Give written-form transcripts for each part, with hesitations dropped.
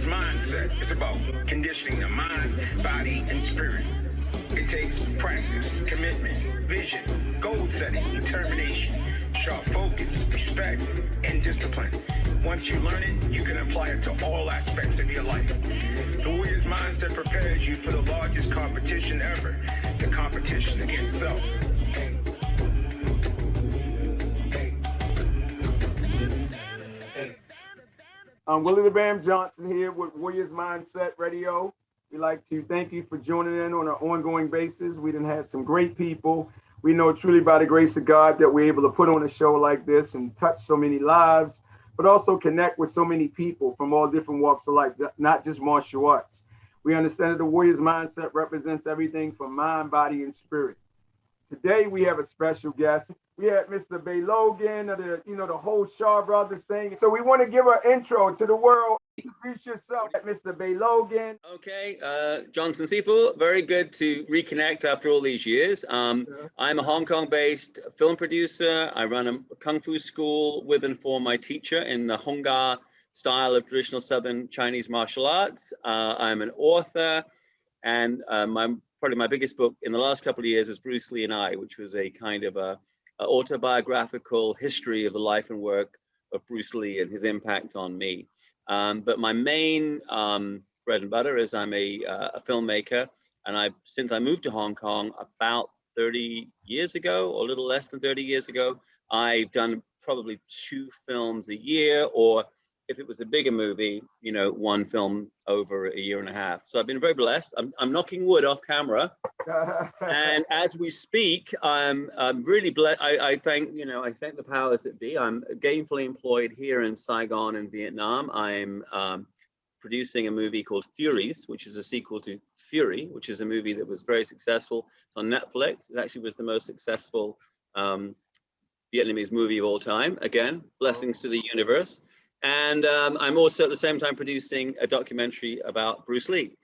warrior's mindset. It's about conditioning the mind, body, and spirit. It takes practice, commitment, vision, goal setting, determination, sharp focus, respect, and discipline. Once you learn it, you can apply it to all aspects of your life. The warrior's mindset prepares you for the largest competition ever, the competition against self. I'm Willie the Bam Johnson here with Warriors Mindset Radio. We'd like to thank you for joining in on an ongoing basis. We done had some great people. We know truly by the grace of God that we're able to put on a show like this and touch so many lives, but also connect with so many people from all different walks of life, not just martial arts. We understand that the Warriors Mindset represents everything from mind, body, and spirit. Today we have a special guest. We had Mr. Bey Logan, the whole Shaw Brothers thing. So we want to give an intro to the world. Introduce yourself, Mr. Bey Logan. Okay, Johnson Seafood, very good to reconnect after all these years. I'm a Hong Kong-based film producer. I run a kung fu school with and for my teacher in the Honggar style of traditional Southern Chinese martial arts. I'm an author, and probably my biggest book in the last couple of years was Bruce Lee and I, which was a kind of a autobiographical history of the life and work of Bruce Lee and his impact on me. But my main bread and butter is I'm a filmmaker, and since I moved to Hong Kong about 30 years ago, or a little less than 30 years ago, I've done probably 2 films a year, or if it was a bigger movie, 1 film over a year and a half. So I've been very blessed. I'm knocking wood off camera, and as we speak, I'm really blessed. I thank the powers that be. I'm gainfully employed here in Saigon in Vietnam. I'm producing a movie called Furies, which is a sequel to Fury, which is a movie that was very successful. It's on Netflix. It actually was the most successful Vietnamese movie of all time. Again, blessings to the universe. And I'm also at the same time producing a documentary about Bruce Lee,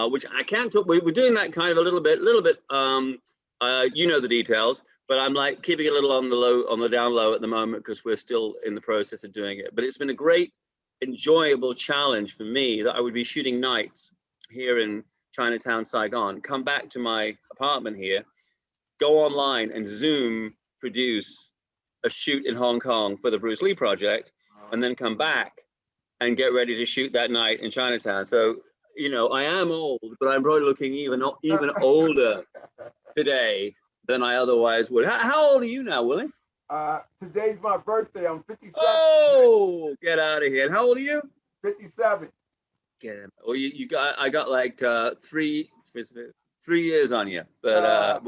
which I can't talk. We're doing that kind of a little bit. The details, but I'm like keeping it a little on the down low at the moment because we're still in the process of doing it. But it's been a great, enjoyable challenge for me that I would be shooting nights here in Chinatown, Saigon, come back to my apartment here, go online and Zoom produce a shoot in Hong Kong for the Bruce Lee project, and then come back and get ready to shoot that night in Chinatown. So, I am old, but I'm probably looking even older today than I otherwise would. How old are you now, Willie? Today's my birthday. I'm 57. Oh, get out of here. And how old are you? 57. Get him. Well, I got like 3 years on you, but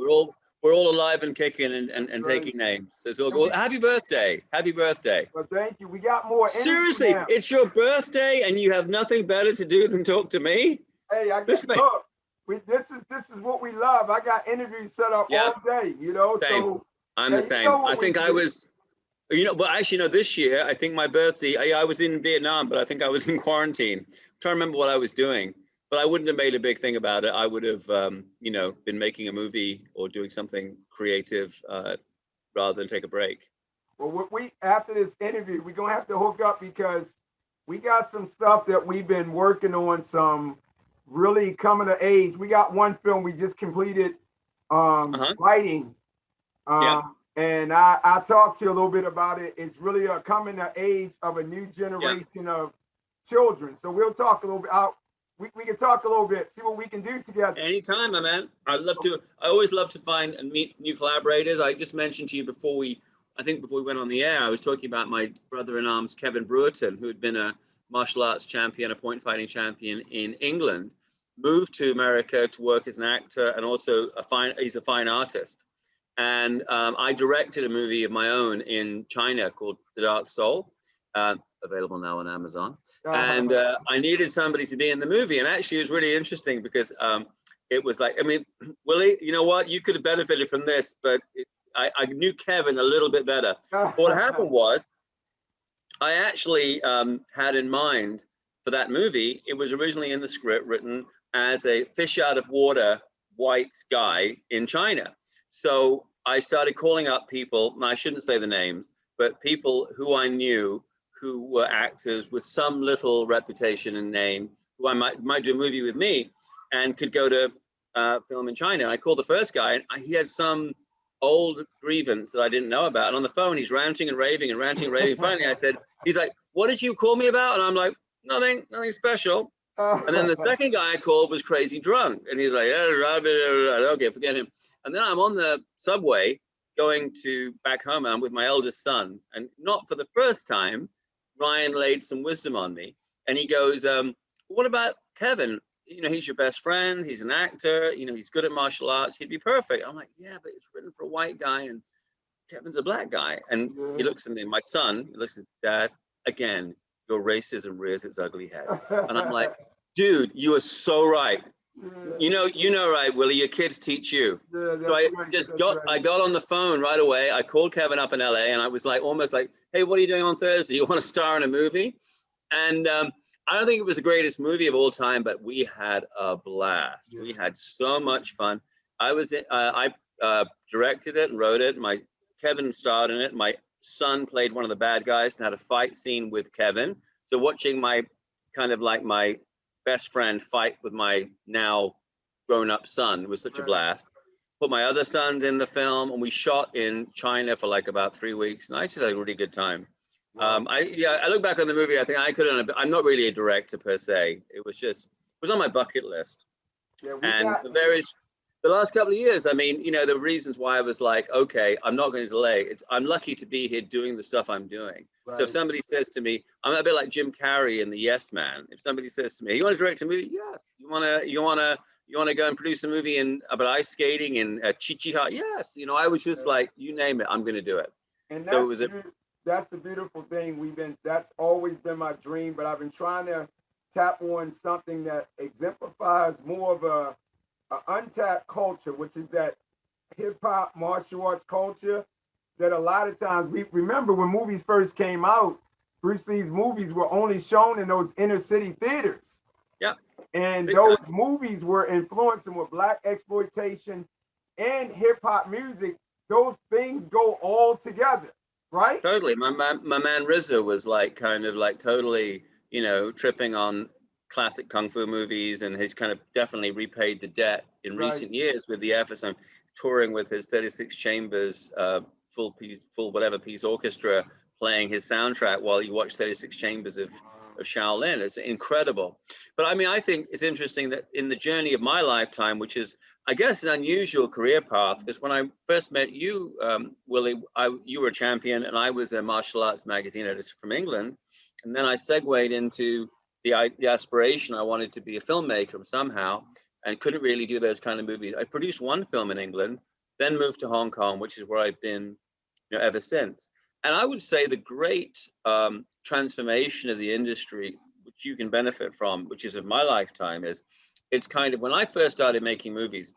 we're all alive and kicking and taking names. So it's all good. Happy birthday. Happy birthday. Well, thank you. We got more. Seriously, now. It's your birthday and you have nothing better to do than talk to me? Hey, this is what we love. I got interviews set up all day, Same. So I'm the same. I think I was, but actually, no, this year, I think my birthday, I was in Vietnam, but I think I was in quarantine. I'm trying to remember what I was doing. But I wouldn't have made a big thing about it. I would have, been making a movie or doing something creative rather than take a break. Well, after this interview, we're going to have to hook up because we got some stuff that we've been working on, some really coming of age. We got one film we just completed writing. And I talked to you a little bit about it. It's really a coming of age of a new generation of children. So we'll talk a little bit out. We can talk a little bit, see what we can do together. Anytime, my man. I always love to find and meet new collaborators. I just mentioned to you before we went on the air, I was talking about my brother-in-arms, Kevin Brewerton, who had been a martial arts champion, a point fighting champion in England, moved to America to work as an actor and also he's a fine artist. And I directed a movie of my own in China called The Dark Soul, available now on Amazon. And I needed somebody to be in the movie. And actually, it was really interesting because it was like, Willie, you know what? You could have benefited from this, but I knew Kevin a little bit better. What happened was, I actually had in mind for that movie, it was originally in the script written as a fish out of water white guy in China. So I started calling up people, and I shouldn't say the names, but people who I knew who were actors with some little reputation and name, who I might do a movie with me, and could go to film in China. I called the first guy, and he had some old grievance that I didn't know about. And on the phone, he's ranting and raving and ranting and raving. Finally, I said, he's like, "What did you call me about?" And I'm like, nothing special. And then the second guy I called was crazy drunk. And he's like, okay, forget him. And then I'm on the subway going to back home, and I'm with my eldest son. And not for the first time, Ryan laid some wisdom on me. And he goes, what about Kevin? You know, he's your best friend. He's an actor. You know, he's good at martial arts. He'd be perfect. I'm like, yeah, but it's written for a white guy and Kevin's a black guy. And he looks at me, my son, he looks at Dad, again, your racism rears its ugly head. And I'm like, dude, you are so right. You know, right, Willie, your kids teach you. So I got on the phone right away. I called Kevin up in LA, and I was like, almost like, hey, what are you doing on Thursday? You want to star in a movie? And I don't think it was the greatest movie of all time, but we had a blast. We had so much fun. I directed it and wrote it. Kevin starred in it. My son played one of the bad guys and had a fight scene with Kevin. So watching my best friend fight with my now grown-up son was such a blast. Put my other sons in the film, and we shot in China for like about 3 weeks, and I just had a really good time. I look back on the movie, I think I could have, I'm not really a director per se. It was on my bucket list. The last couple of years, I mean, you know, the reasons why I was like, okay, I'm not going to delay. I'm lucky to be here doing the stuff I'm doing. Right. So if somebody says to me, I'm a bit like Jim Carrey in the Yes Man. If somebody says to me, you want to direct a movie? Yes. You want to go and produce a movie about ice skating in Chichiha? Yes. You know, I was just like, you name it, I'm going to do it. And that's the beautiful thing. That's always been my dream, but I've been trying to tap on something that exemplifies more of a untapped culture, which is that hip-hop martial arts culture that a lot of times we remember when movies first came out. Bruce Lee's movies were only shown in those inner city theaters. Yeah. And those movies were influencing with black exploitation and hip-hop music. Those things go all together, right? Totally. My man RZA was like kind of like totally, you know, tripping on classic kung fu movies, and he's kind of definitely repaid the debt in recent years with the efforts of touring with his 36 chambers full whatever piece orchestra playing his soundtrack while you watch 36 chambers of Shaolin. It's incredible. But I mean, I think it's interesting that in the journey of my lifetime, which is, I guess, an unusual career path, because when I first met you, Willie, you were a champion and I was a martial arts magazine editor from England. And then I segued into the aspiration. I wanted to be a filmmaker somehow and couldn't really do those kind of movies. I produced one film in England, then moved to Hong Kong, which is where I've been, you know, ever since. And I would say the great transformation of the industry, which you can benefit from, which is of my lifetime, is it's kind of, when I first started making movies,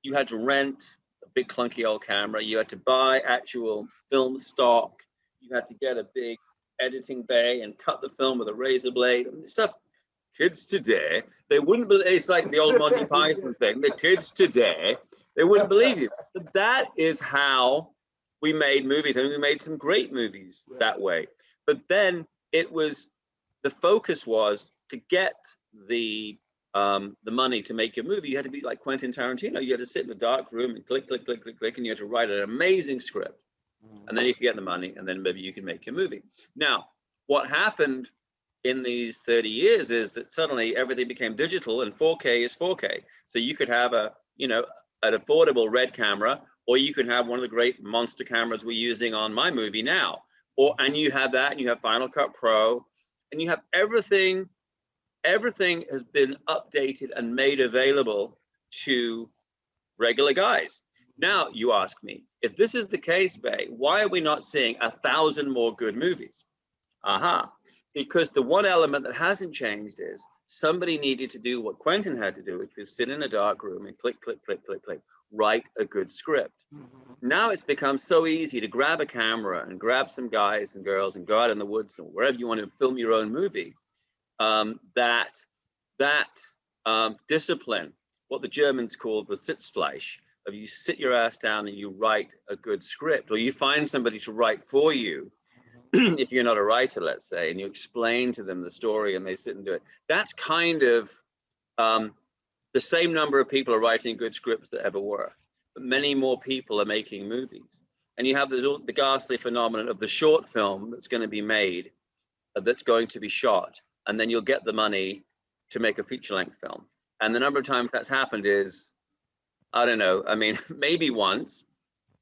you had to rent a big clunky old camera, you had to buy actual film stock, you had to get a big editing bay and cut the film with a razor blade and stuff. Kids today, they wouldn't believe. It's like the old Monty Python thing. The kids today, they wouldn't believe you. But that is how we made movies. I mean, we made some great movies that way. But then the focus was to get the money to make your movie. You had to be like Quentin Tarantino. You had to sit in a dark room and click, click, click, click, click, and you had to write an amazing script. And then you could get the money, and then maybe you can make your movie. Now, what happened in these 30 years is that suddenly everything became digital, and 4K is 4K. So you could have an affordable red camera, or you could have one of the great monster cameras we're using on my movie now. And you have that, and you have Final Cut Pro, and you have everything. Everything has been updated and made available to regular guys. Now you ask me, if this is the case, Bey, why are we not seeing 1,000 more good movies? Because the one element that hasn't changed is somebody needed to do what Quentin had to do, which was sit in a dark room and click, click, click, click, click, write a good script. Now it's become so easy to grab a camera and grab some guys and girls and go out in the woods or wherever you want to film your own movie. That discipline, what the Germans call the Sitzfleisch, of you sit your ass down and you write a good script, or you find somebody to write for you, if you're not a writer, let's say, and you explain to them the story and they sit and do it, that's kind of the same number of people are writing good scripts that ever were, but many more people are making movies. And you have the ghastly phenomenon of the short film that's going to be made, that's going to be shot, and then you'll get the money to make a feature-length film. And the number of times that's happened is, I don't know, I mean, maybe once,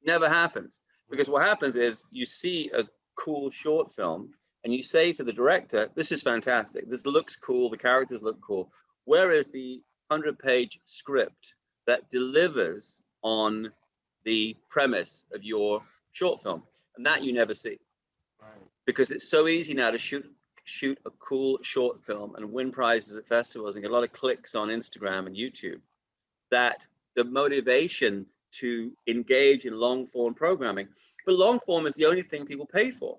never happens. Because what happens is you see a cool short film and you say to the director, this is fantastic, this looks cool, the characters look cool. Where is the 100-page script that delivers on the premise of your short film? And that you never see. Right. Because it's so easy now to shoot a cool short film and win prizes at festivals and get a lot of clicks on Instagram and YouTube, that the motivation to engage in long form programming, but long form is the only thing people pay for.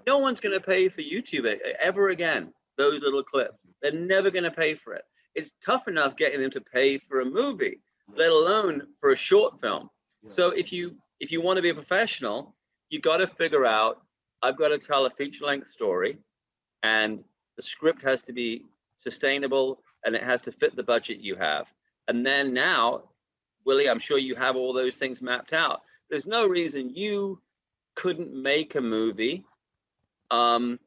No one's going to pay for YouTube ever again, those little clips. They're never going to pay for it. It's tough enough getting them to pay for a movie, let alone for a short film. So if you want to be a professional, you got to figure out, I've got to tell a feature-length story, and the script has to be sustainable and it has to fit the budget you have. And then now, Willie, I'm sure you have all those things mapped out. There's no reason you couldn't make a movie and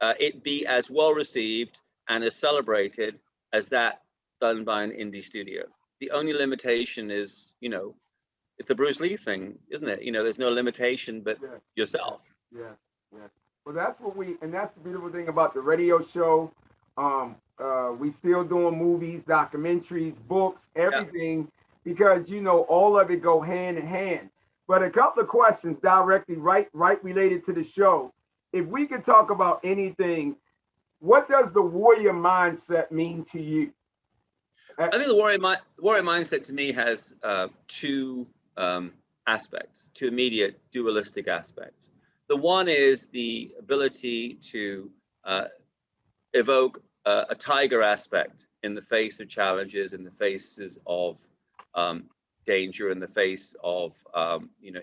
it be as well received and as celebrated as that done by an indie studio. The only limitation is, you know, it's the Bruce Lee thing, isn't it? You know, there's no limitation but yourself. Yes. Well, that's the beautiful thing about the radio show. We still doing movies, documentaries, books, everything, because, you know, all of it go hand in hand. But a couple of questions directly right related to the show. If we could talk about anything, what does the warrior mindset mean to you? I think the warrior mindset to me has two aspects, two immediate dualistic aspects. The one is the ability to evoke a tiger aspect in the face of challenges, in the faces of danger, in the face of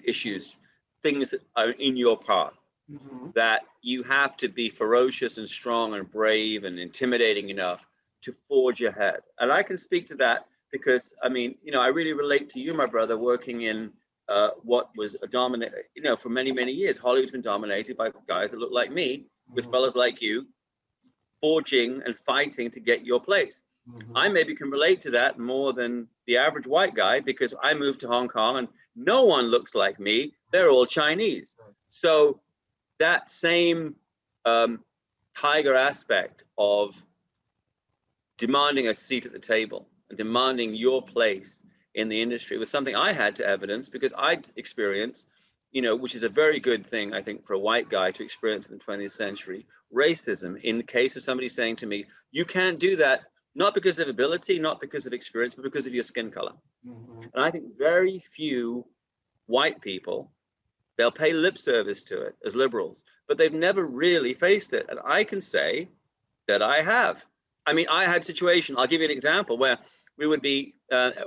issues, things that are in your path. Mm-hmm. That you have to be ferocious and strong and brave and intimidating enough to forge ahead. And I can speak to that because, I mean, you know, I really relate to you, my brother, working in what was a dominant, you know, for many, many years. Hollywood's been dominated by guys that look like me, with fellas like you, forging and fighting to get your place. Mm-hmm. I maybe can relate to that more than the average white guy because I moved to Hong Kong and no one looks like me. They're all Chinese. So that same tiger aspect of demanding a seat at the table and demanding your place in the industry was something I had to evidence because I'd experienced, you know, which is a very good thing, I think, for a white guy to experience in the 20th century, racism in the case of somebody saying to me, you can't do that, not because of ability, not because of experience, but because of your skin color. Mm-hmm. And I think very few white people, they'll pay lip service to it as liberals, but they've never really faced it. And I can say that I have. I mean, I had a situation, I'll give you an example, where we would be,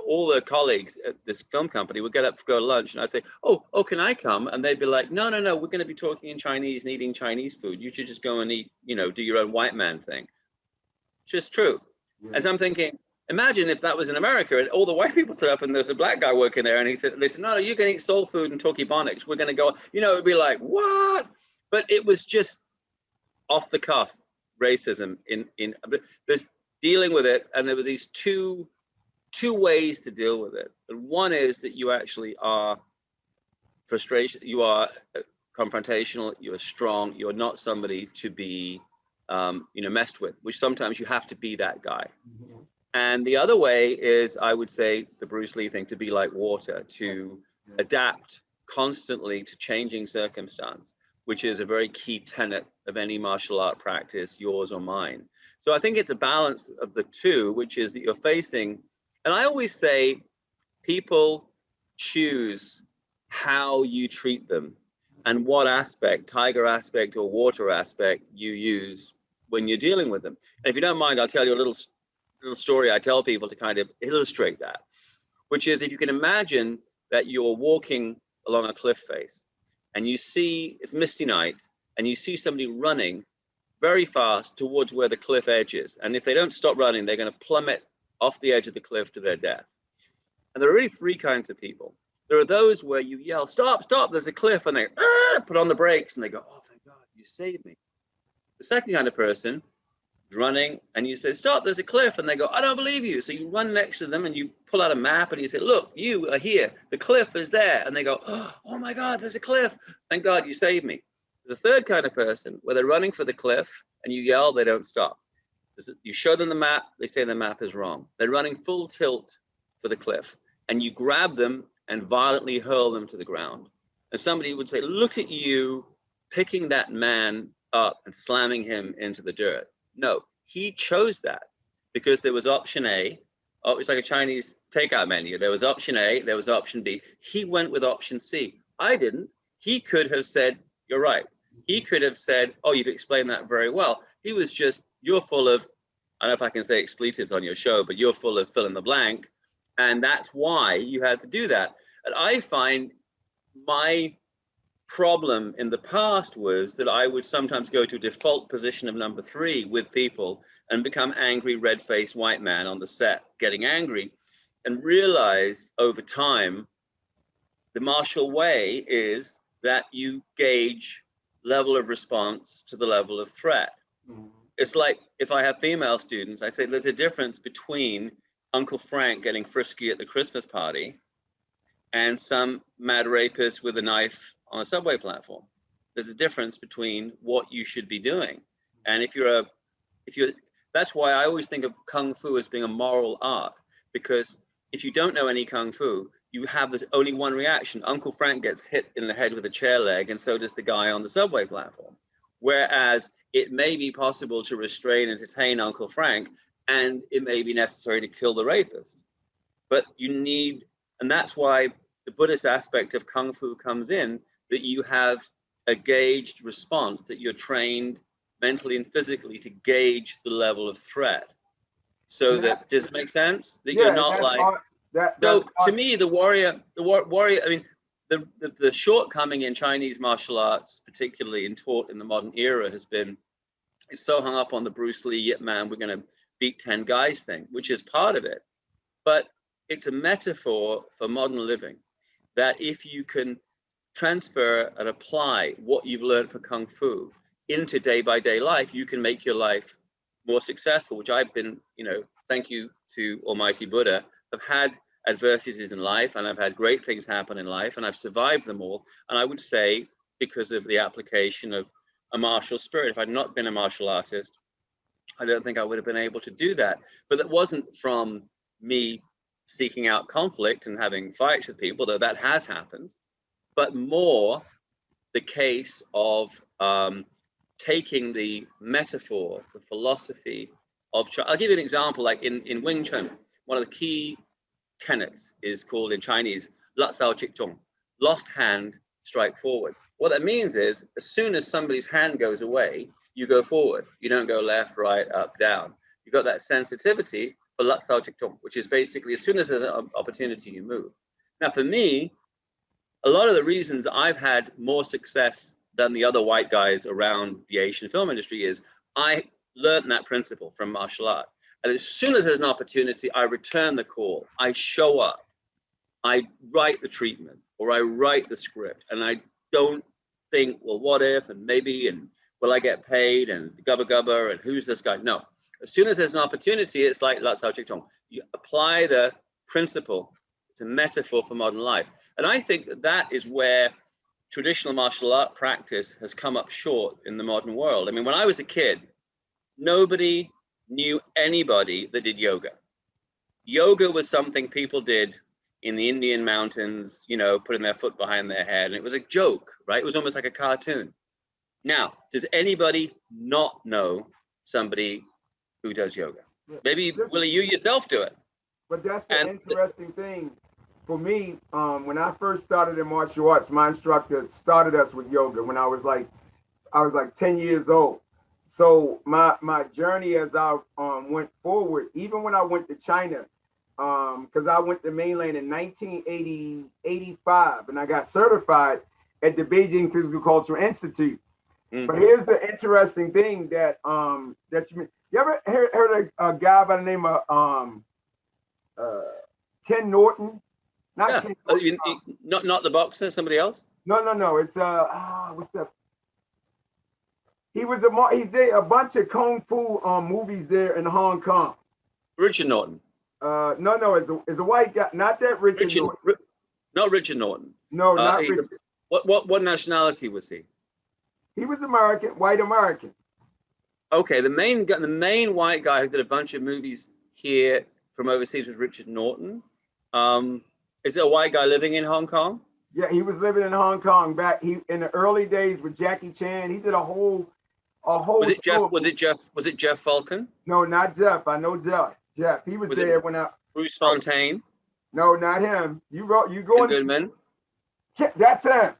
all the colleagues at this film company would get up to go to lunch and I'd say, oh, can I come? And they'd be like, no, we're going to be talking in Chinese and eating Chinese food. You should just go and eat, you know, do your own white man thing. It's just true. Yeah. As I'm thinking, imagine if that was in America and all the white people stood up and there's a black guy working there and they said, no, you can eat soul food and talkie bonics. We're going to go, you know, it'd be like, what? But it was just off the cuff racism there's dealing with it. And there were these two ways to deal with it. And one is that you actually are frustration, you are confrontational, you are strong, you're not somebody to be messed with, which sometimes you have to be that guy. Mm-hmm. And the other way is, I would say, the Bruce Lee thing, to be like water, to adapt constantly to changing circumstance, which is a very key tenet of any martial art practice, yours or mine. So I think it's a balance of the two, which is that you're facing, and I always say people choose how you treat them and what aspect, tiger aspect or water aspect, you use when you're dealing with them. And if you don't mind, I'll tell you a little story I tell people to kind of illustrate that, which is, if you can imagine that you're walking along a cliff face and you see, it's misty night, and you see somebody running very fast towards where the cliff edge is. And if they don't stop running, they're going to plummet off the edge of the cliff to their death. And there are really three kinds of people. There are those where you yell, stop, stop, there's a cliff, and they put on the brakes and they go, oh, thank God, you saved me. The second kind of person is running and you say, stop, there's a cliff, and they go, I don't believe you. So you run next to them and you pull out a map and you say, look, you are here, the cliff is there. And they go, oh my God, there's a cliff. Thank God you saved me. The third kind of person where they're running for the cliff and you yell, they don't stop. You show them the map, they say the map is wrong. They're running full tilt for the cliff and you grab them and violently hurl them to the ground. And somebody would say, look at you picking that man up and slamming him into the dirt. No, he chose that because there was option A. Oh, it's like a Chinese takeout menu. There was option A, there was option B. He went with option C. I didn't. He could have said, you're right. He could have said, oh, you've explained that very well. He was just, you're full of, I don't know if I can say expletives on your show, but you're full of fill in the blank. And that's why you had to do that. And I find my problem in the past was that I would sometimes go to a default position of number 3 with people and become angry, red-faced white man on the set, getting angry, and realized over time, the martial way is that you gauge level of response to the level of threat. Mm-hmm. It's like if I have female students, I say there's a difference between Uncle Frank getting frisky at the Christmas party and some mad rapist with a knife on a subway platform. There's a difference between what you should be doing. And if you're that's why I always think of Kung Fu as being a moral art, because if you don't know any Kung Fu, you have this only one reaction. Uncle Frank gets hit in the head with a chair leg, and so does the guy on the subway platform. Whereas it may be possible to restrain and detain Uncle Frank, and it may be necessary to kill the rapist. But you need, and that's why the Buddhist aspect of Kung Fu comes in, that you have a gauged response, that you're trained mentally and physically to gauge the level of threat. So that, does it make sense? That you're not like, so to me, the warrior, I mean, the shortcoming in Chinese martial arts, particularly in taught in the modern era, has been, it's so hung up on the Bruce Lee, Yip Man, we're going to beat 10 guys thing, which is part of it. But it's a metaphor for modern living, that if you can transfer and apply what you've learned for Kung Fu into day-by-day life, you can make your life more successful, which I've been, thank you to Almighty Buddha, I've had adversities in life and I've had great things happen in life and I've survived them all. And I would say because of the application of a martial spirit. If I'd not been a martial artist, I don't think I would have been able to do that. But that wasn't from me seeking out conflict and having fights with people, though that has happened, but more the case of taking the metaphor, the philosophy of, I'll give you an example, like in Wing Chun, one of the key tenets is called in Chinese, La Sao Chik Chung, lost hand, strike forward. What that means is, as soon as somebody's hand goes away, you go forward. You don't go left, right, up, down. You've got that sensitivity for La Sao Chik Chung, which is basically as soon as there's an opportunity, you move. Now, for me, a lot of the reasons I've had more success than the other white guys around the Asian film industry is I learned that principle from martial art. And as soon as there's an opportunity, I return the call. I show up. I write the treatment or I write the script, and I don't think, well, what if, and maybe, and will I get paid, and gubba gubba, and who's this guy? No. As soon as there's an opportunity, it's like La Sao Chik Chung. You apply the principle. It's a metaphor for modern life. And I think that that is where traditional martial art practice has come up short in the modern world. I mean, when I was a kid, nobody knew anybody that did yoga. Yoga was something people did in the Indian mountains, putting their foot behind their head. And it was a joke, right? It was almost like a cartoon. Now, does anybody not know somebody who does yoga? Maybe, Willie, you yourself do it. But that's the interesting thing. For me, when I first started in martial arts, my instructor started us with yoga when I was like 10 years old. So my journey as I went forward, even when I went to China, because I went to mainland in 1985 and I got certified at the Beijing Physical Cultural Institute. But here's the interesting thing that you ever heard a guy by the name of Ken Norton? Not Ken Norton. Not the boxer, somebody else? No. It's what's that? He did a bunch of kung fu movies there in Hong Kong. Richard Norton. No, it's a white guy, not that Richard Norton. Not Richard Norton. No, not Richard. What nationality was he? He was American, white American. Okay, the main white guy who did a bunch of movies here from overseas was Richard Norton. Is it a white guy living in Hong Kong? Yeah, he was living in Hong Kong back in the early days with Jackie Chan. He did a whole. Was it Jeff Falcon? No, not Jeff. I know Jeff. He was there when I. Bruce Fontaine? No, not him. You going? Ken Goodman? That's him.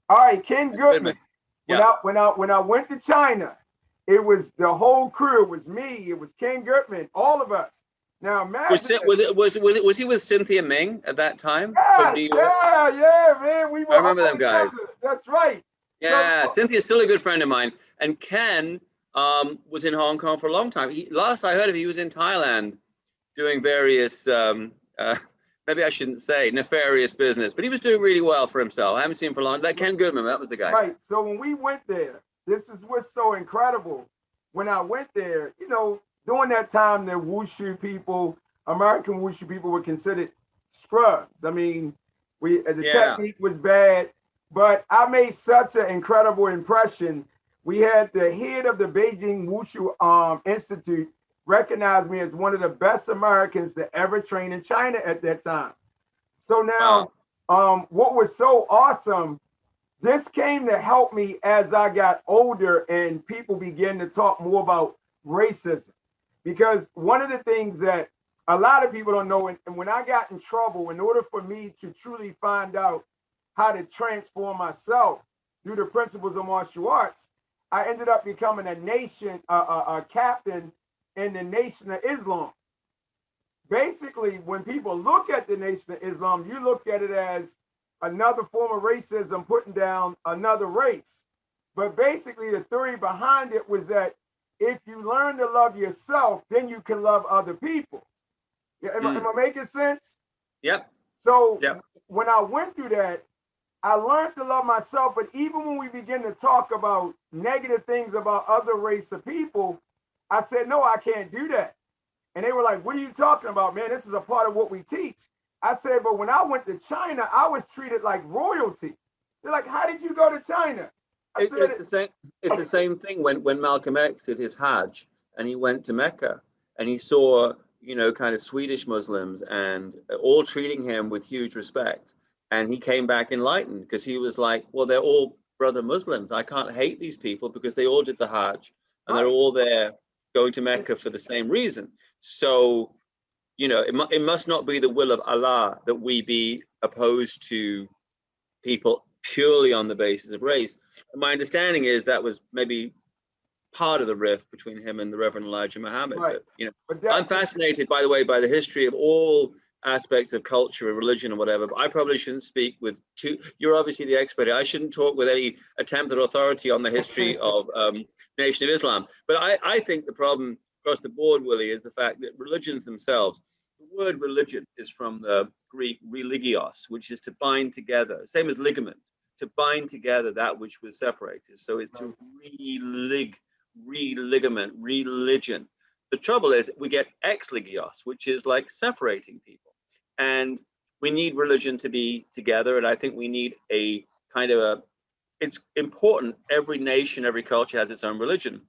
All right, Ken Goodman. Yeah. When I went to China, it was the whole crew. It was me. It was Ken Goodman. All of us. Now imagine. Was he with Cynthia Ming at that time? Yeah, man. I remember them guys. That's right. Yeah, Cynthia's still a good friend of mine. And Ken was in Hong Kong for a long time. Last I heard of him, he was in Thailand doing various, maybe I shouldn't say nefarious business, but he was doing really well for himself. I haven't seen him for a long time. That Ken Goodman, that was the guy. Right. So when we went there, this is what's so incredible. When I went there, during that time, the wushu people, American wushu people were considered scrubs. I mean, the technique was bad, but I made such an incredible impression. We had the head of the Beijing Wushu Institute recognize me as one of the best Americans to ever train in China at that time. So now, what was so awesome, this came to help me as I got older and people began to talk more about racism. Because one of the things that a lot of people don't know, and when I got in trouble, in order for me to truly find out how to transform myself through the principles of martial arts, I ended up becoming a captain in the Nation of Islam. Basically, when people look at the Nation of Islam, you look at it as another form of racism, putting down another race. But basically, the theory behind it was that if you learn to love yourself, then you can love other people. Am I making sense? Yep. So when I went through that, I learned to love myself. But even when we begin to talk about negative things about other race of people, I said, no, I can't do that. And they were like, what are you talking about, man? This is a part of what we teach. I said, but when I went to China, I was treated like royalty. They're like, how did you go to China? It's the same thing when Malcolm X did his Hajj and he went to Mecca and he saw, kind of Swedish Muslims and all treating him with huge respect. And he came back enlightened because he was like, well, they're all brother Muslims. I can't hate these people because they all did the Hajj and they're all there going to Mecca for the same reason. So, it must not be the will of Allah that we be opposed to people purely on the basis of race. My understanding is that was maybe part of the rift between him and the Reverend Elijah Muhammad. Right. But, I'm fascinated, by the way, by the history of all aspects of culture and religion or whatever, but I probably shouldn't speak with you're obviously the expert. I shouldn't talk with any attempt at authority on the history of Nation of Islam. But I think the problem across the board, Willie, is the fact that religions themselves, the word religion is from the Greek religios, which is to bind together, same as ligament, to bind together that which was separated. So it's to religament, religion. The trouble is we get ex-ligios, which is like separating people. And we need religion to be together. And I think we need a kind of it's important. Every nation, every culture has its own religion.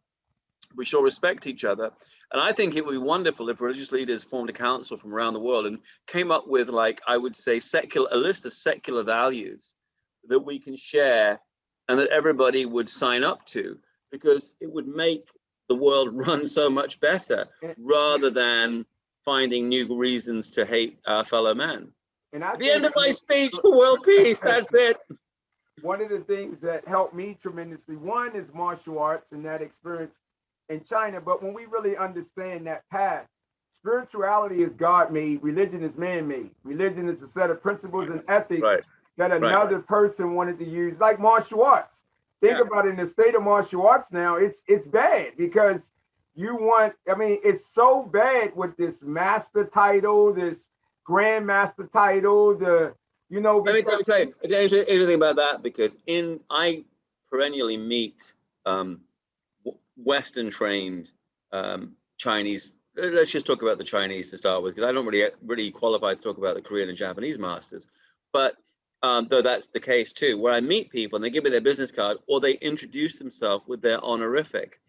We shall respect each other. And I think it would be wonderful if religious leaders formed a council from around the world and came up with, like, I would say, a list of secular values that we can share and that everybody would sign up to, because it would make the world run so much better rather than finding new reasons to hate our fellow man. And at the end of my speech for world peace, that's it. One of the things that helped me tremendously, one is martial arts and that experience in China. But when we really understand that path, spirituality is God-made, religion is man-made. Religion is a set of principles and ethics that another person wanted to use, like martial arts. think about it, in the state of martial arts now, it's bad because it's so bad with this master title, this grandmaster title, Let me tell you anything about that, because I perennially meet Western trained Chinese. Let's just talk about the Chinese to start with, because I don't really qualify to talk about the Korean and Japanese masters. But though that's the case too, where I meet people and they give me their business card or they introduce themselves with their honorific.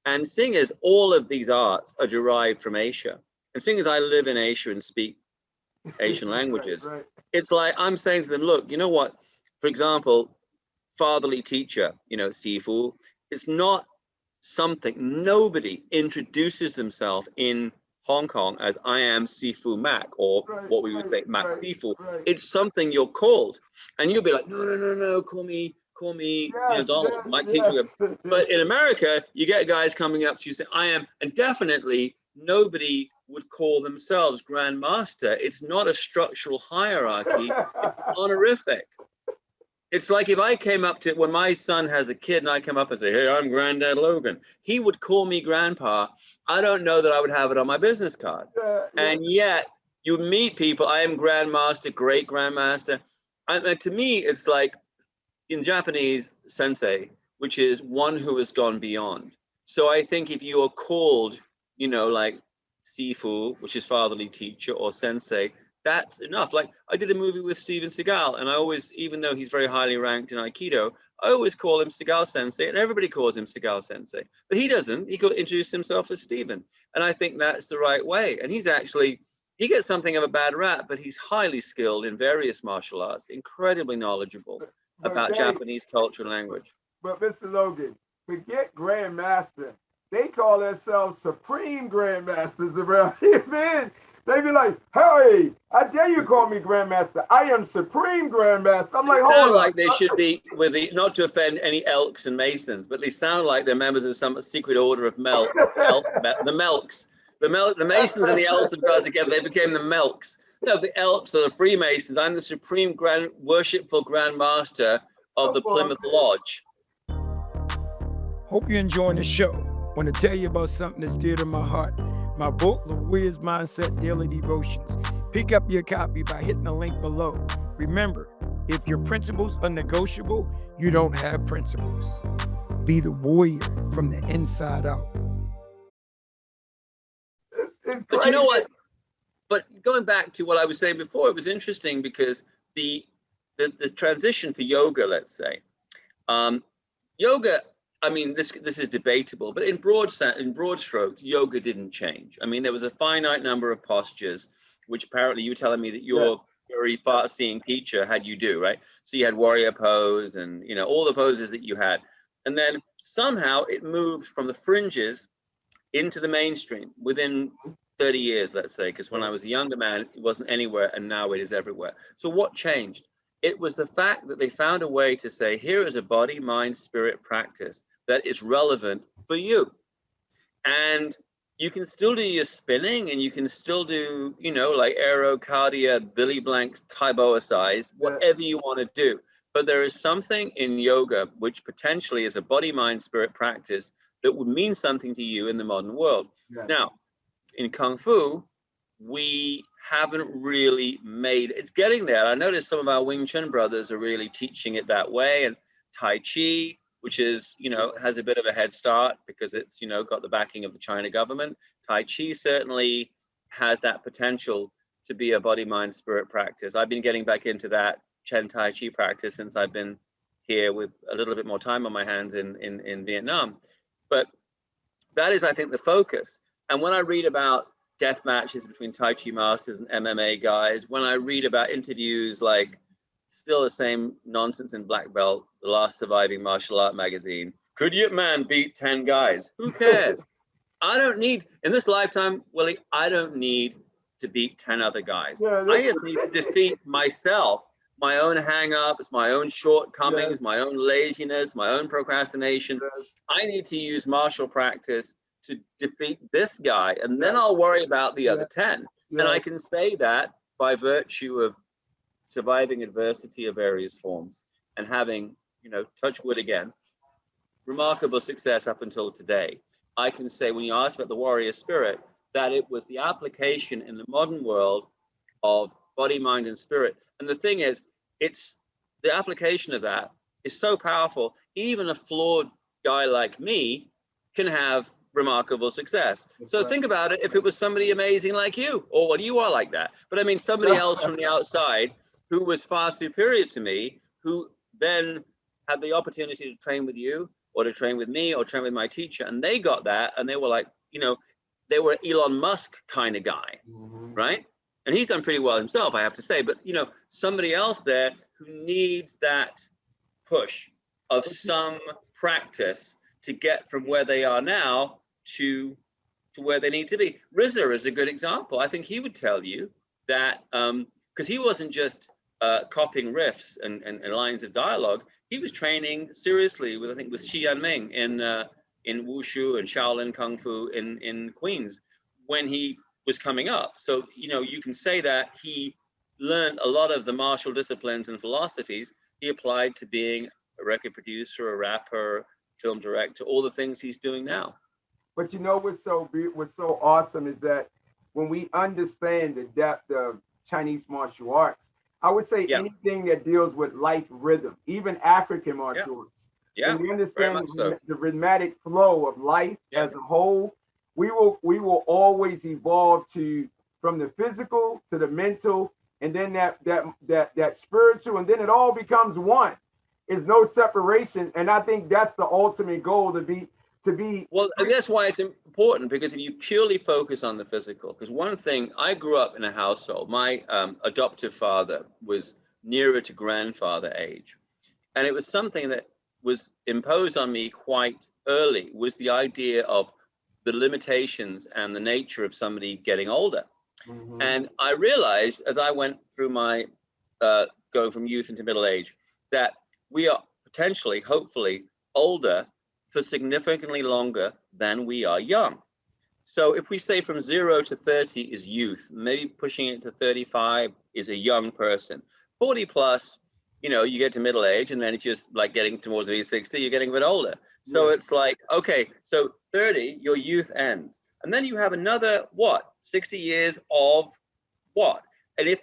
And seeing as all of these arts are derived from Asia, and seeing as I live in Asia and speak Asian languages, right. It's like I'm saying to them, look, you know what? For example, fatherly teacher, Sifu, it's not something, nobody introduces themselves in Hong Kong as I am Sifu Mac, or what we would say Mac Sifu. It's something you're called, and you'll be like, no, call me, Donald, my teacher. But in America, you get guys coming up to you saying, I am, and definitely nobody would call themselves grandmaster. It's not a structural hierarchy, it's honorific. It's like if I came up to, when my son has a kid and I come up and say, hey, I'm Granddad Logan, he would call me grandpa. I don't know that I would have it on my business card. And yet you meet people, I am grandmaster, great grandmaster. And to me, it's like in Japanese, sensei, which is one who has gone beyond. So I think if you are called, like Sifu, which is fatherly teacher, or sensei, that's enough. Like I did a movie with Steven Seagal, and I always, even though he's very highly ranked in Aikido, I always call him Seagal Sensei, and everybody calls him Seagal Sensei. But he doesn't. He could introduce himself as Steven. And I think that's the right way. And he gets something of a bad rap, but he's highly skilled in various martial arts, incredibly knowledgeable about Japanese culture and language. But Mr. Logan, forget Grandmaster. They call themselves Supreme Grandmasters around here, man. They be like, hey, I dare you call me Grandmaster. I am Supreme Grandmaster. I'm like, hold on. Like they should be not to offend any Elks and Masons, but they sound like they're members of some secret order of the Melks. The Masons and the Elks have got together. They became the Melks. No, the Elks are the Freemasons. I'm the Supreme Worshipful Grandmaster of the Plymouth Lodge. Hope you're enjoying the show. Want to tell you about something that's dear to my heart. My book, The Warrior's Mindset Daily Devotions. Pick up your copy by hitting the link below. Remember, if your principles are negotiable, you don't have principles. Be the warrior from the inside out. But you know what? But going back to what I was saying before, it was interesting because the transition for yoga, let's say, yoga, I mean, this is debatable, but in broad strokes, yoga didn't change. I mean, there was a finite number of postures, which apparently you were telling me that your very far-seeing teacher had you do, right? So you had warrior pose and, all the poses that you had. And then somehow it moved from the fringes into the mainstream within 30 years, let's say, because when I was a younger man, it wasn't anywhere, and now it is everywhere. So what changed? It was the fact that they found a way to say, here is a body, mind, spirit practice that is relevant for you. And you can still do your spinning, and you can still do, like aerocardia, Billy Blank's Taibo size, whatever you want to do. But there is something in yoga which potentially is a body, mind, spirit practice that would mean something to you in the modern world. Yeah. Now, in Kung Fu, we haven't really it's getting there. I noticed some of our Wing Chun brothers are really teaching it that way, and Tai Chi, which is, has a bit of a head start because it's, got the backing of the China government. Tai Chi certainly has that potential to be a body, mind, spirit practice. I've been getting back into that Chen Tai Chi practice since I've been here with a little bit more time on my hands in Vietnam. But that is, I think, the focus. And when I read about death matches between Tai Chi masters and MMA guys, when I read about interviews like still the same nonsense in Black Belt, the last surviving martial art magazine, could Yip Man beat 10 guys? Who cares? I don't need, in this lifetime, Willie, I don't need to beat 10 other guys. I just need to defeat myself, my own hang-ups, my own shortcomings, my own laziness, my own procrastination. I need to use martial practice to defeat this guy, and then I'll worry about the other 10. And I can say that by virtue of surviving adversity of various forms and having, touch wood again, remarkable success up until today. I can say, when you asked about the warrior spirit, that it was the application in the modern world of body, mind, and spirit. And the thing is, it's the application of that is so powerful. Even a flawed guy like me can have remarkable success. So think about it. If it was somebody amazing like you, or what you are like that, but I mean somebody else from the outside who was far superior to me, who then had the opportunity to train with you, or to train with me, or train with my teacher, and they got that, and they were like, you know, they were Elon Musk kind of guy, right? And he's done pretty well himself, I have to say. But you know, somebody else there who needs that push of some practice to get from where they are now to where they need to be. RZA is a good example. I think he would tell you that because he wasn't just copying riffs and lines of dialogue. He was training seriously with, I think, with Xi Yanming in Wushu and Shaolin Kung Fu in Queens when he was coming up. So, you know, you can say that he learned a lot of the martial disciplines and philosophies he applied to being a record producer, a rapper, film director, all the things he's doing now. But you know what's so awesome is that when we understand the depth of Chinese martial arts, I would say anything that deals with life rhythm, even African martial arts. Yeah, when we understand so. the rhythmic flow of life as a whole, we will always evolve from the physical to the mental, and then that spiritual, and then it all becomes one. There's no separation, and I think that's the ultimate goal to be. Well, that's why it's important, because if you purely focus on the physical, because one thing, I grew up in a household, my adoptive father was nearer to grandfather age, and it was something that was imposed on me quite early, was the idea of the limitations and the nature of somebody getting older. And I realized as I went through my going from youth into middle age, that we are potentially, hopefully, older for significantly longer than we are young. So if we say from 0 to 30 is youth, maybe pushing it to 35 is a young person. 40 plus, you know, you get to middle age, and then if you're like getting towards maybe 60, you're getting a bit older. So it's like, okay, so 30, your youth ends. And then you have another, 60 years of what? And if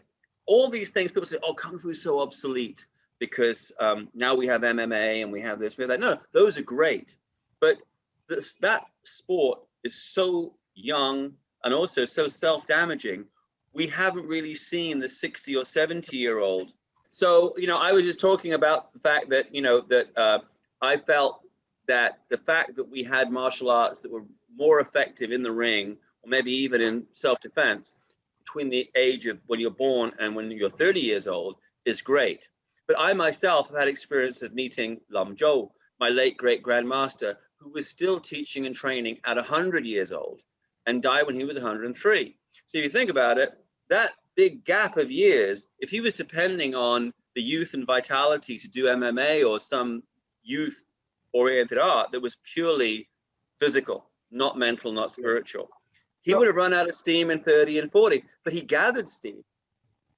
all these things, people say, oh, Kung Fu is so obsolete because now we have MMA and we have this, we have that. No, those are great. But that sport is so young and also so self-damaging. We haven't really seen the 60 or 70-year-old. So, you know, I was just talking about the fact that, you know, that I felt that the fact that we had martial arts that were more effective in the ring, or maybe even in self-defense, between the age of when you're born and when you're 30 years old is great. But I myself have had experience of meeting Lam Zhou, my late great grandmaster, who was still teaching and training at 100 years old and died when he was 103. So if you think about it, that big gap of years, if he was depending on the youth and vitality to do MMA or some youth-oriented art that was purely physical, not mental, not spiritual, he would have run out of steam in 30 and 40, but he gathered steam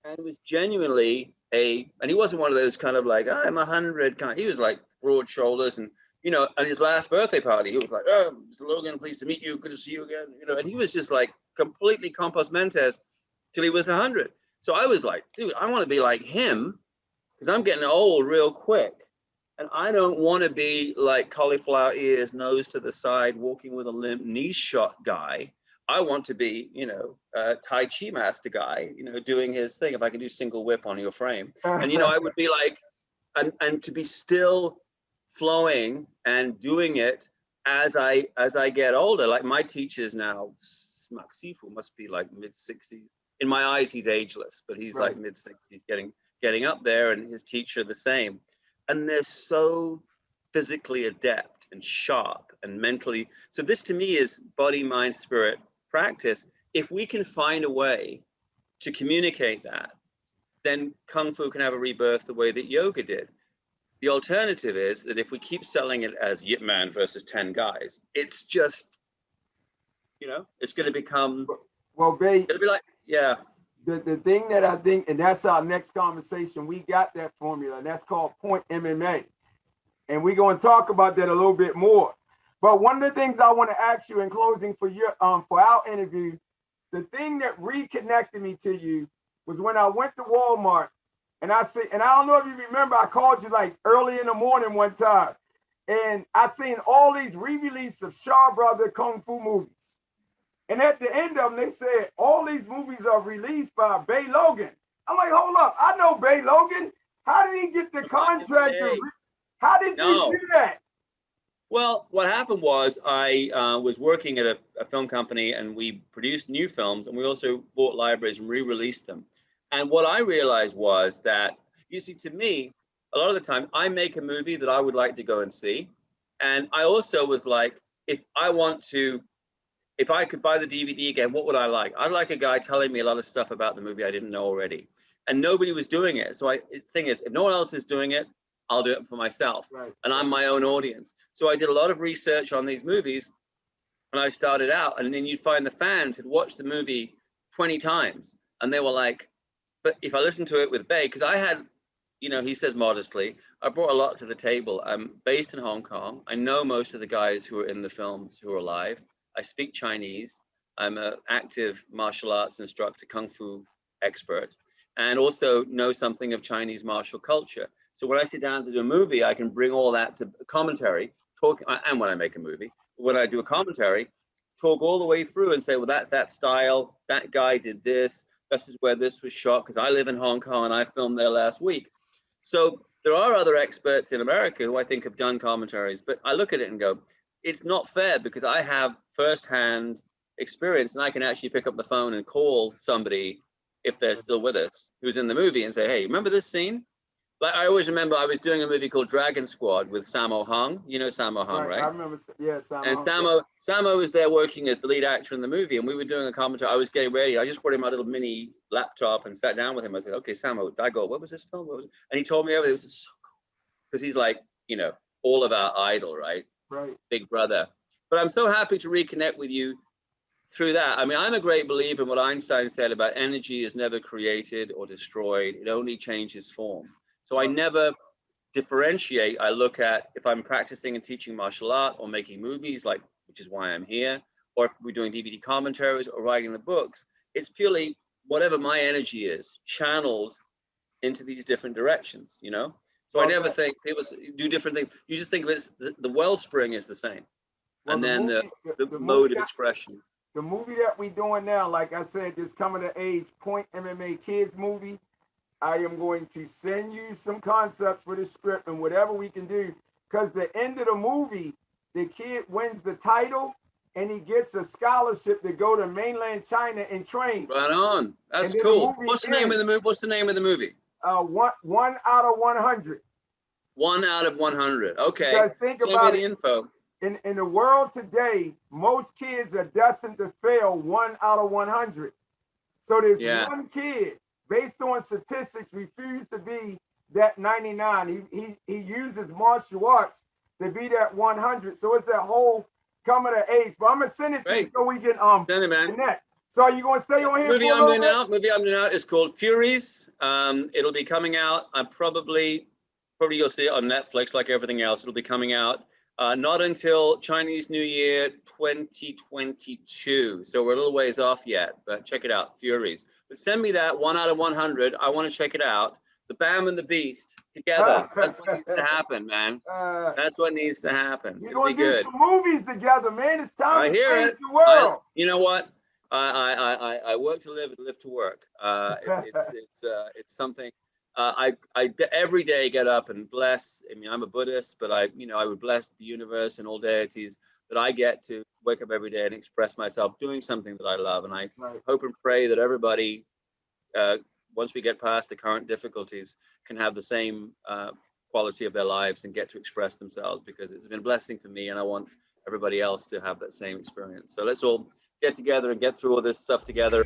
and was genuinely and he wasn't one of those kind of like, I'm 100 kind. He was like broad shoulders, and you know, at his last birthday party, he was like, oh, Mr. Logan, pleased to meet you, good to see you again, you know, and he was just like completely compos mentis till he was 100. So I was like, dude, I want to be like him because I'm getting old real quick, and I don't want to be like cauliflower ears, nose to the side, walking with a limp, knee shot guy. I want to be, you know, Tai Chi master guy, you know, doing his thing. If I can do single whip on your frame, and you know, I would be like, and to be still flowing and doing it as I get older. Like my teachers now, Smak Sifu must be like mid-60s. In my eyes, he's ageless, but he's like mid-60s, getting up there, and his teacher the same. And they're so physically adept and sharp and mentally. So this to me is body, mind, spirit practice. If we can find a way to communicate that, then Kung Fu can have a rebirth the way that yoga did. The alternative is that if we keep selling it as Yip Man versus 10 guys, it's just, you know, it's going to become, well, Bey, it'll be like, yeah. The thing that I think, and that's our next conversation, we got that formula, and that's called Point MMA. And we're going to talk about that a little bit more. But one of the things I want to ask you in closing for our interview, the thing that reconnected me to you was when I went to Walmart and I don't know if you remember, I called you like early in the morning one time, and I seen all these re-releases of Shaw Brother Kung Fu movies. And at the end of them, they said all these movies are released by Bey Logan. I'm like, hold up, I know Bey Logan. How did he get the contract? How did you do that? Well, what happened was I was working at a film company, and we produced new films, and we also bought libraries and re-released them. And what I realized was that, you see, to me, a lot of the time, I make a movie that I would like to go and see. And I also was like, if I could buy the DVD again, what would I like? I'd like a guy telling me a lot of stuff about the movie I didn't know already. And nobody was doing it. So the thing is, if no one else is doing it, I'll do it for myself. Right. And I'm my own audience. So I did a lot of research on these movies, and I started out, and then you'd find the fans had watched the movie 20 times. And they were like, but if I listen to it with Bey, because I had, he says modestly, I brought a lot to the table. I'm based in Hong Kong. I know most of the guys who are in the films who are alive. I speak Chinese. I'm an active martial arts instructor, Kung Fu expert, and also know something of Chinese martial culture. So when I sit down to do a movie, I can bring all that to commentary, and when I make a movie, when I do a commentary, talk all the way through and say, well, that's that style, that guy did this is where this was shot, because I live in Hong Kong and I filmed there last week. So there are other experts in America who I think have done commentaries, but I look at it and go, it's not fair, because I have firsthand experience, and I can actually pick up the phone and call somebody, if they're still with us, who's in the movie, and say, hey, remember this scene? Like, I always remember I was doing a movie called Dragon Squad with Sammo Hung. You know Sammo Hung, right? I remember, yeah, Sammo. And Sammo was there working as the lead actor in the movie, and we were doing a commentary. I was getting ready. I just brought in my little mini laptop and sat down with him. I said, okay, Sammo, what was this film? And he told me everything. It was just so cool. Because he's like, all of our idol, right? Right. Big brother. But I'm so happy to reconnect with you through that. I mean, I'm a great believer in what Einstein said about energy is never created or destroyed. It only changes form. So I never differentiate. I look at if I'm practicing and teaching martial art or making movies, which is why I'm here, or if we're doing DVD commentaries or writing the books, it's purely whatever my energy is channeled into these different directions, So I never think people do different things. You just think of it as the wellspring is the same. Well, and then the mode of expression. The movie that we're doing now, like I said, this coming to age Point MMA Kids movie, I am going to send you some concepts for the script and whatever we can do. Because the end of the movie, the kid wins the title and he gets a scholarship to go to mainland China and train. Right on. That's cool. What's the name of the movie? What's the name of the movie? 1 out of 100. 1 out of 100. Okay. Because think Send about me the info. In the world today, most kids are destined to fail 1 out of 100. So there's one kid, based on statistics, refused to be that 99. He uses martial arts to be that 100. So it's that whole coming of age. But I'm gonna send it to you so we can send it, man. connect. So are you gonna stay on here? Movie I'm doing out is called Furies. It'll be coming out. Probably you'll see it on Netflix like everything else. It'll be coming out not until Chinese New Year 2022. So we're a little ways off yet, but check it out, Furies. But send me that 1 out of 100. I want to check it out. The Bam and the Beast together. That's what needs to happen, man. That's what needs to happen. We're going to do some movies together, man. It's time to change the world. You know what? I work to live and live to work. It's something. I every day get up and bless. I mean, I'm a Buddhist, but I would bless the universe and all deities that I get to wake up every day and express myself doing something that I love. And I hope and pray that everybody, once we get past the current difficulties, can have the same quality of their lives and get to express themselves, because it's been a blessing for me, and I want everybody else to have that same experience. So let's all get together and get through all this stuff together.